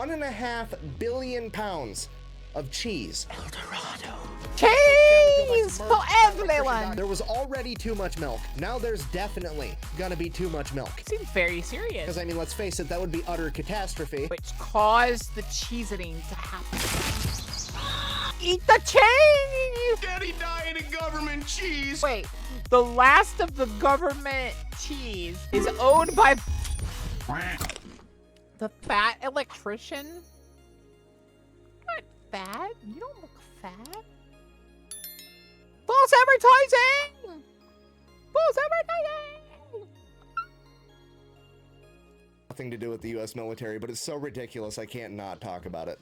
1.5 billion pounds of cheese. El Dorado. Cheese for everyone. There was already too much milk. Now there's definitely gonna be too much milk. Seems very serious. Because I mean, let's face it, that would be utter catastrophe. Which caused the cheese eating to happen. Eat the cheese! Daddy died of government cheese. Wait, the last of the government cheese is owned by the fat electrician? Not fat. You don't look fat. False advertising! False advertising! Nothing to do with the US military, but it's so ridiculous I can't not talk about it.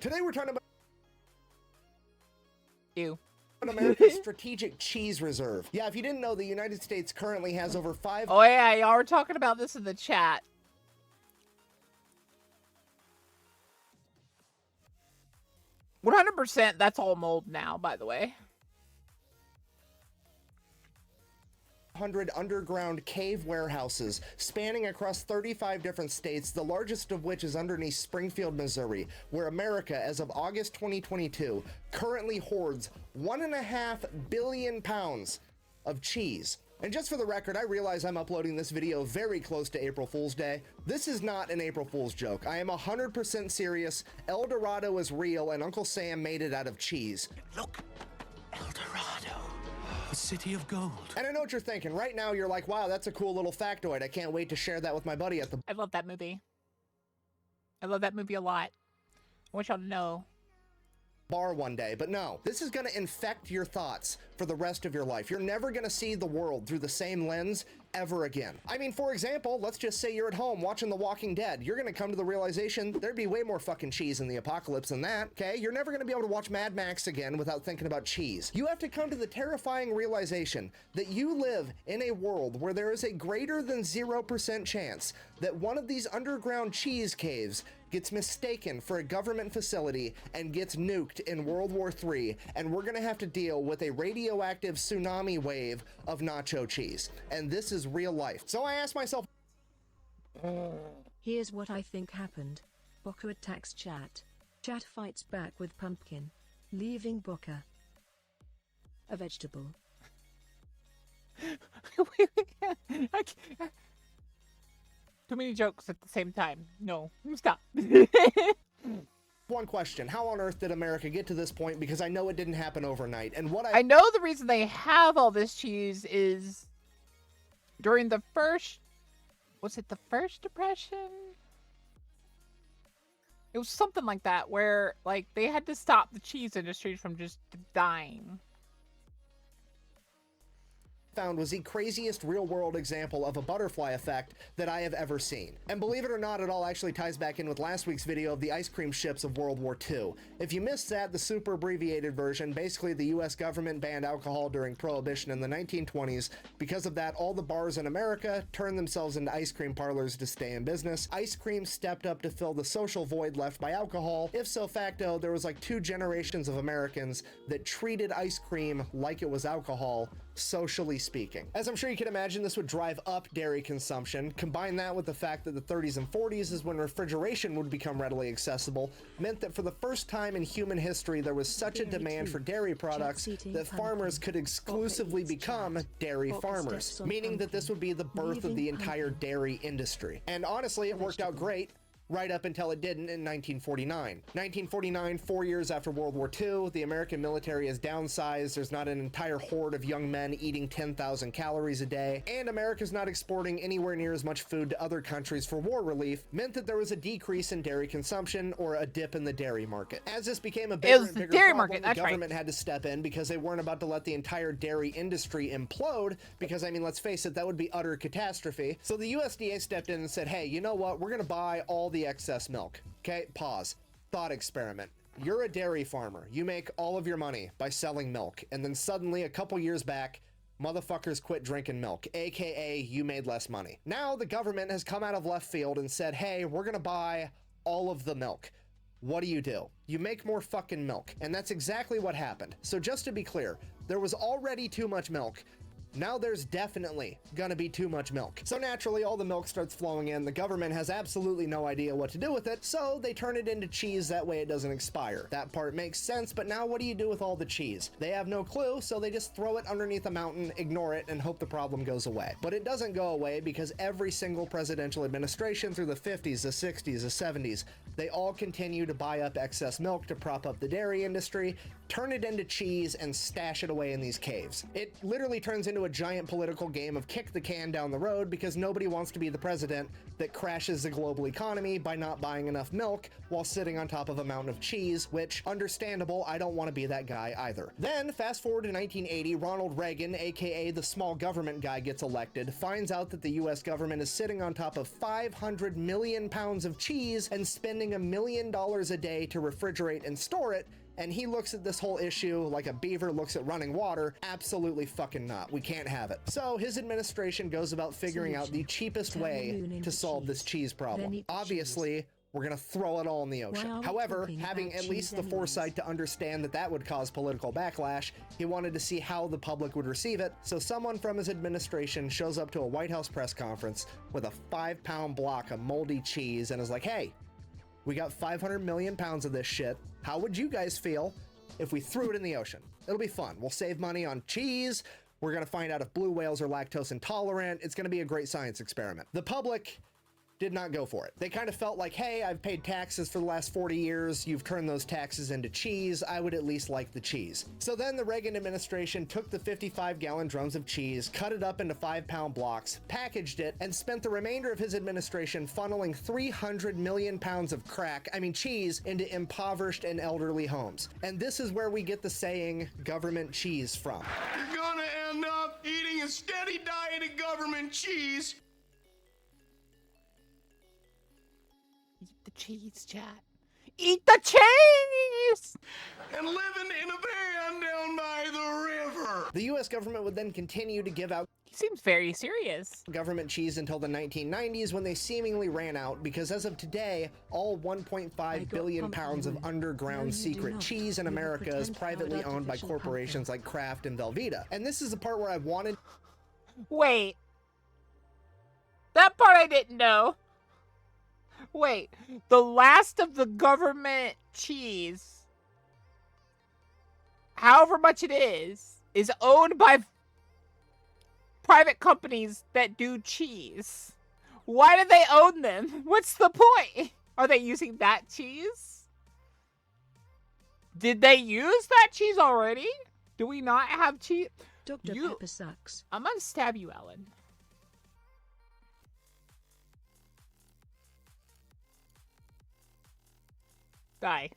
Today we're talking about America's strategic cheese reserve. Yeah, if you didn't know, the United States currently has over 5... Oh yeah, y'all were talking about this in the chat. 100%, that's all mold now, by the way. 100 underground cave warehouses spanning across 35 different states, the largest of which is underneath Springfield, Missouri, where America, as of August 2022, currently hoards 1.5 billion pounds of cheese. And just for the record, I realize I'm uploading this video very close to April Fool's Day. This is not an April Fool's joke. I am 100% serious. El Dorado is real, and Uncle Sam made it out of cheese. Look, El Dorado, the city of gold. And I know what you're thinking. Right now, you're like, wow, that's a cool little factoid. I can't wait to share that with my buddy at the I love that movie. I love that movie a lot. I want y'all to know. bar one day. But no, this is going to infect your thoughts for the rest of your life. You're never going to see the world through the same lens ever again. I mean, for example, let's just say you're at home watching The Walking Dead. You're going to come to the realization there'd be way more fucking cheese in the apocalypse than that, okay? You're never going to be able to watch Mad Max again without thinking about cheese. You have to come to the terrifying realization that you live in a world where there is a greater than 0% chance that one of these underground cheese caves gets mistaken for a government facility and gets nuked in World War III, and we're gonna have to deal with a radioactive tsunami wave of nacho cheese. And this is real life. So I asked myself, here's what I think happened. Bocca attacks Chat. Chat fights back with Pumpkin, leaving Bocca a vegetable. Too many jokes at the same time. No, stop. one question: how on earth did America get to this point? Because I know it didn't happen overnight. And what I know the reason they have all this cheese is during the first, was it the first depression? It was something like that, where like they had to stop the cheese industry from just dying. Found was the craziest real-world example of a butterfly effect that I have ever seen. And believe it or not, it all actually ties back in with last week's video of the ice cream ships of World War II. If you missed that, the super abbreviated version, basically the US government banned alcohol during Prohibition in the 1920s. Because of that, all the bars in America turned themselves into ice cream parlors to stay in business. Ice cream stepped up to fill the social void left by alcohol. If so facto, there was like 2 generations of Americans that treated ice cream like it was alcohol, socially speaking. As I'm sure you can imagine, this would drive up dairy consumption. Combine that with the fact that the 30s and 40s is when refrigeration would become readily accessible, meant that for the first time in human history there was such a demand for dairy products that farmers could exclusively become dairy farmers, meaning that this would be the birth of the entire dairy industry. And honestly, it worked out great. Right up until it didn't in 1949. 1949, 4 years after World War II, the American military is downsized, there's not an entire horde of young men eating 10,000 calories a day, and America's not exporting anywhere near as much food to other countries for war relief, meant that there was a decrease in dairy consumption, or a dip in the dairy market. As this became a bigger and bigger problem, the government had to step in because they weren't about to let the entire dairy industry implode, because I mean, let's face it, that would be utter catastrophe. So the USDA stepped in and said, hey, you know what, we're gonna buy all the excess milk. Okay, pause. Thought experiment. You're a dairy farmer. You make all of your money by selling milk, and then suddenly a couple years back, motherfuckers quit drinking milk, aka you made less money. Now the government has come out of left field and said, hey, we're gonna buy all of the milk. What do? You make more fucking milk. And that's exactly what happened. So just to be clear, there was already too much milk. now there's definitely gonna be too much milk. So naturally, all the milk starts flowing in. The government has absolutely no idea what to do with it, so they turn it into cheese, that way it doesn't expire. That part makes sense, but now what do you do with all the cheese? They have no clue, so they just throw it underneath a mountain, ignore it, and hope the problem goes away. But it doesn't go away because every single presidential administration through the 50s, the 60s, the 70s, they all continue to buy up excess milk to prop up the dairy industry, turn it into cheese, and stash it away in these caves. It literally turns into a giant political game of kick the can down the road because nobody wants to be the president that crashes the global economy by not buying enough milk while sitting on top of a mountain of cheese, which, understandable, I don't want to be that guy either. Then, fast forward to 1980, Ronald Reagan, aka the small government guy, gets elected, finds out that the US government is sitting on top of 500 million pounds of cheese and spending $1 million a day to refrigerate and store it, and he looks at this whole issue like a beaver looks at running water. Absolutely fucking not. We can't have it. So his administration goes about figuring out the cheapest way to solve this cheese problem. Obviously, we're gonna throw it all in the ocean. However, having at least the foresight to understand that that would cause political backlash, he wanted to see how the public would receive it, so someone from his administration shows up to a White House press conference with a 5-pound block of moldy cheese and is like, hey, we got 500 million pounds of this shit. How would you guys feel if we threw it in the ocean? It'll be fun. We'll save money on cheese. We're gonna find out if blue whales are lactose intolerant. It's gonna be a great science experiment. The public did not go for it. They kind of felt like, hey, I've paid taxes for the last 40 years. You've turned those taxes into cheese. I would at least like the cheese. So then the Reagan administration took the 55-gallon drums of cheese, cut it up into 5-pound blocks, packaged it, and spent the remainder of his administration funneling 300 million pounds of cheese into impoverished and elderly homes. And this is where we get the saying, government cheese, from. You're gonna end up eating a steady diet of government cheese. Eat the cheese, chat. Eat the cheese! And living in a van down by the river. The US government would then continue to give out He seems very serious. government cheese until the 1990s when they seemingly ran out, because as of today, all 1.5 billion pounds of underground secret cheese in America is privately owned by corporations like Kraft and Velveeta. And this is the part where I wanted... Wait. That part I didn't know. Wait, the last of the government cheese, however much it is owned by private companies that do cheese. Why do they own them? What's the point? Are they using that cheese? Did they use that cheese already? Do we not have cheese? Dr. Pepper sucks. I'm gonna stab you, Ellen. Die.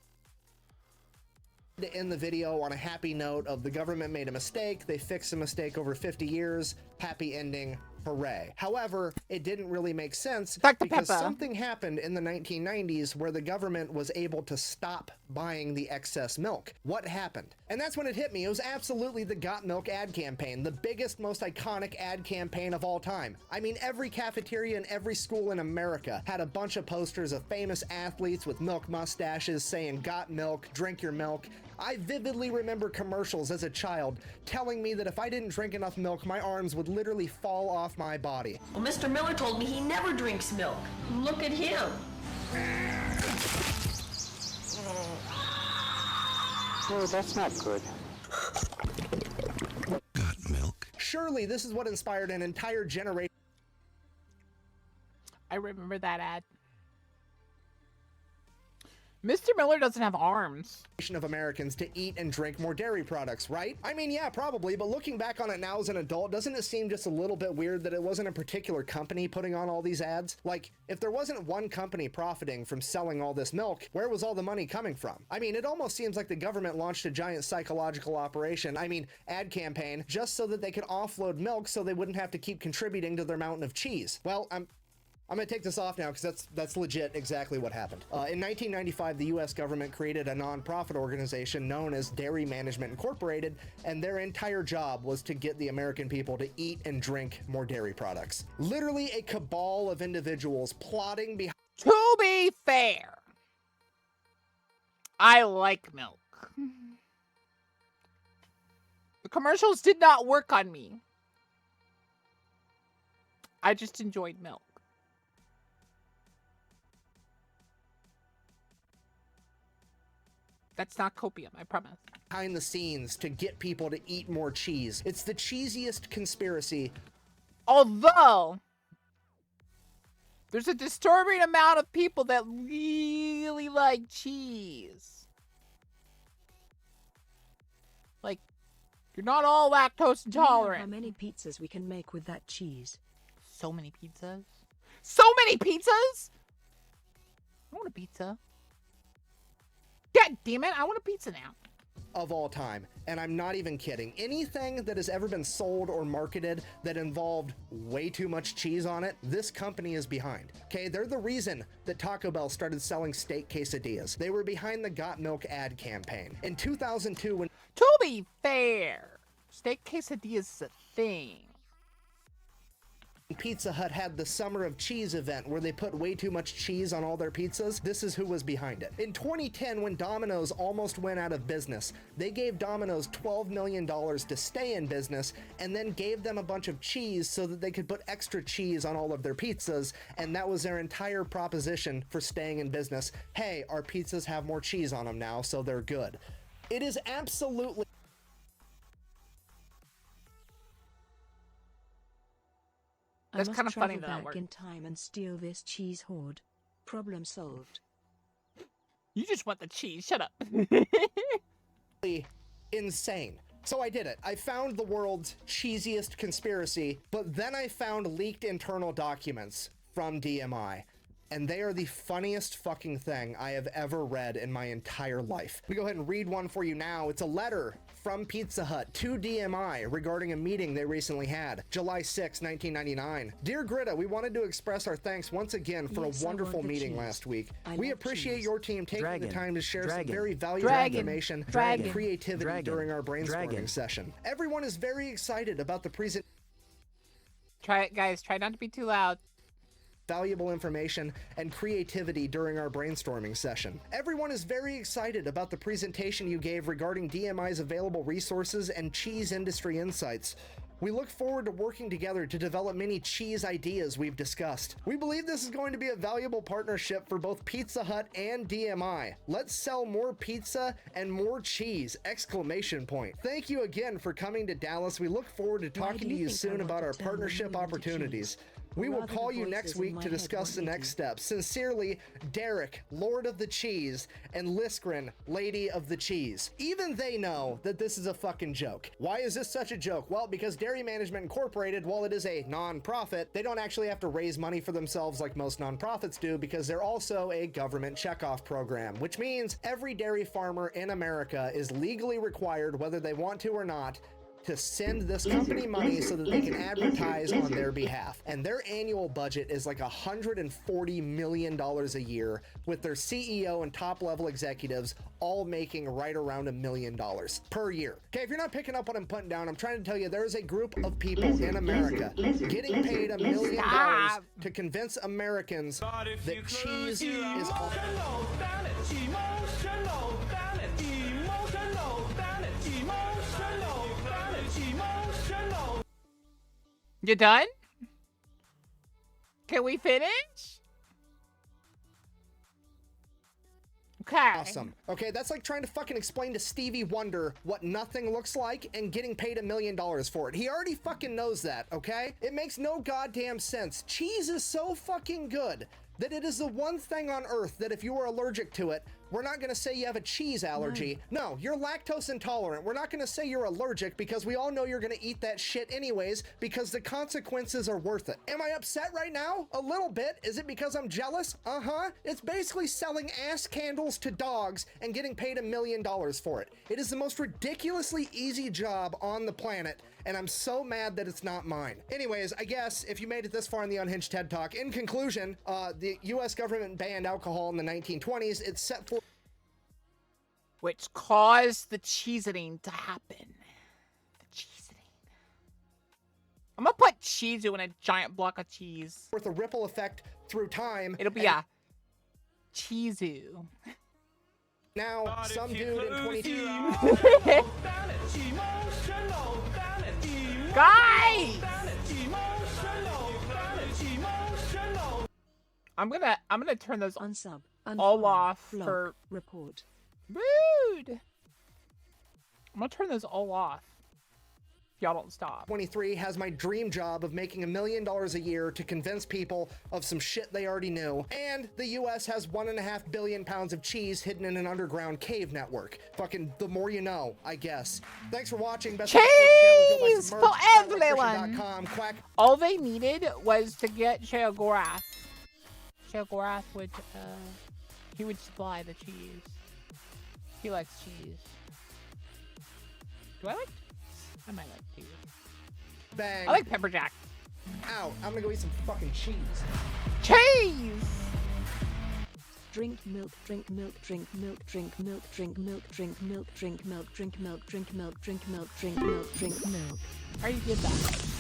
To end the video on a happy note of the government made a mistake, they fixed a mistake over 50 years, happy ending, hooray. However, it didn't really make sense Dr. because Pepper. something happened in the 1990s where the government was able to stop buying the excess milk. What happened? And that's when it hit me. It was absolutely the Got Milk ad campaign, the biggest, most iconic ad campaign of all time. I mean, every cafeteria and every school in America had a bunch of posters of famous athletes with milk mustaches saying, "Got milk, drink your milk." I vividly remember commercials as a child telling me that if I didn't drink enough milk, my arms would literally fall off my body. Well, Mr. Miller told me he never drinks milk. Look at him. No, that's not good. Got milk. Surely this is what inspired an entire generation I remember that ad. Mr. Miller doesn't have arms. of Americans to eat and drink more dairy products, right? I mean, yeah, probably, but looking back on it now as an adult, doesn't it seem just a little bit weird that it wasn't a particular company putting on all these ads? Like, if there wasn't one company profiting from selling all this milk, where was all the money coming from? I mean, it almost seems like the government launched a giant psychological operation, ad campaign, just so that they could offload milk so they wouldn't have to keep contributing to their mountain of cheese. Well, I'm gonna take this off now because that's legit exactly what happened. In 1995, the US government created a non-profit organization known as Dairy Management Incorporated, and their entire job was to get the American people to eat and drink more dairy products. Literally a cabal of individuals plotting behind... To be fair, I like milk. The commercials did not work on me. I just enjoyed milk. That's not copium, I promise. Behind the scenes to get people to eat more cheese. It's the cheesiest conspiracy. Although, there's a disturbing amount of people that really like cheese. Like, you're not all lactose Do you know intolerant. how many pizzas we can make with that cheese? So many pizzas. So many pizzas? I want a pizza. God damn it, I want a pizza now. Of all time, and I'm not even kidding. Anything that has ever been sold or marketed that involved way too much cheese on it, this company is behind. Okay, they're the reason that Taco Bell started selling steak quesadillas. They were behind the Got Milk ad campaign. In 2002, when To be fair, steak quesadillas is a thing. Pizza Hut had the Summer of Cheese event where they put way too much cheese on all their pizzas, this is who was behind it. In 2010, when Domino's almost went out of business, they gave Domino's $12 million to stay in business and then gave them a bunch of cheese so that they could put extra cheese on all of their pizzas, and that was their entire proposition for staying in business. Hey, our pizzas have more cheese on them now, so they're good. It is absolutely That's kind of funny I must that travel worked. back in time and steal this cheese hoard. Problem solved. You just want the cheese, shut up. insane. So I did it. I found the world's cheesiest conspiracy, but then I found leaked internal documents from DMI. And they are the funniest fucking thing I have ever read in my entire life. We go ahead and read one for you now. It's a letter from Pizza Hut to DMI regarding a meeting they recently had. July 6, 1999. Dear Greta, we wanted to express our thanks once again for Yes, a I wonderful want the meeting cheese. last week. I We love appreciate cheese. your team taking the Dragon. time to share some Dragon. very valuable Dragon. information Dragon. and creativity Dragon. during our brainstorming Dragon. session. Everyone is very excited about the Try it, guys. Try not to be too loud. valuable information and creativity during our brainstorming session. Everyone is very excited about the presentation you gave regarding DMI's available resources and cheese industry insights. We look forward to working together to develop many cheese ideas we've discussed. We believe this is going to be a valuable partnership for both Pizza Hut and DMI. Let's sell more pizza and more cheese! Exclamation point. Thank you again for coming to Dallas. We look forward to Why talking do to you you think I soon want about to our turn the partnership moon into opportunities. cheese? We will Rather, call the you next voices in week my to head discuss the want me next to. steps. Sincerely, Derek, Lord of the Cheese, and Liskrin, Lady of the Cheese. Even they know that this is a fucking joke. Why is this such a joke? Well, because Dairy Management Incorporated, while it is a non-profit, they don't actually have to raise money for themselves like most non-profits do, because they're also a government checkoff program, which means every dairy farmer in America is legally required, whether they want to or not, to send this company money so that they can advertise on their behalf. And their annual budget is like $140 million a year, with their CEO and top level executives all making right around $1 million per year. Okay, if you're not picking up what I'm putting down, I'm trying to tell you there's a group of people in America getting paid $1 million Stop. to convince Americans that cheese is all. You done? Can we finish? Okay. Awesome. Okay, that's like trying to fucking explain to Stevie Wonder what nothing looks like and getting paid $1 million for it. He already fucking knows that, okay? It makes no goddamn sense. Cheese is so fucking good that it is the one thing on earth that if you are allergic to it, we're not gonna say you have a cheese allergy. No, you're lactose intolerant. We're not gonna say you're allergic because we all know you're gonna eat that shit anyways because the consequences are worth it. Am I upset right now? A little bit. Is it because I'm jealous? Uh-huh. It's basically selling ass candles to dogs and getting paid $1 million for it. It is the most ridiculously easy job on the planet, and I'm so mad that it's not mine. Anyways, I guess if you made it this far in the Unhinged TED Talk, in conclusion, the US government banned alcohol in the 1920s. It's set for Which caused the cheesening to happen. The cheesening. I'm gonna put Chizu in a giant block of cheese. with a ripple effect through time. It'll be a Chizu. Now, some dude in 22. Guys! I'm gonna turn those Unsub. all Unfollow, off block, for report. rude. I'm gonna turn those all off. If y'all don't stop. 23 has my dream job of making $1 million a year to convince people of some shit they already knew. And the US has 1.5 billion pounds of cheese hidden in an underground cave network. Fucking the more you know, I guess. Thanks for watching. Best Cheese for everyone. Quack. All they needed was to get Sheogorath. Sheogorath would, he would supply the cheese. He likes cheese. Do I like? I might like cheese. Bang. I like pepper jack. Ow, I'm gonna go eat some fucking cheese. Cheese! Drink milk, drink milk, drink milk, drink milk, drink milk, drink milk, drink milk, drink milk, drink milk, drink milk, drink milk, drink milk. I already did that.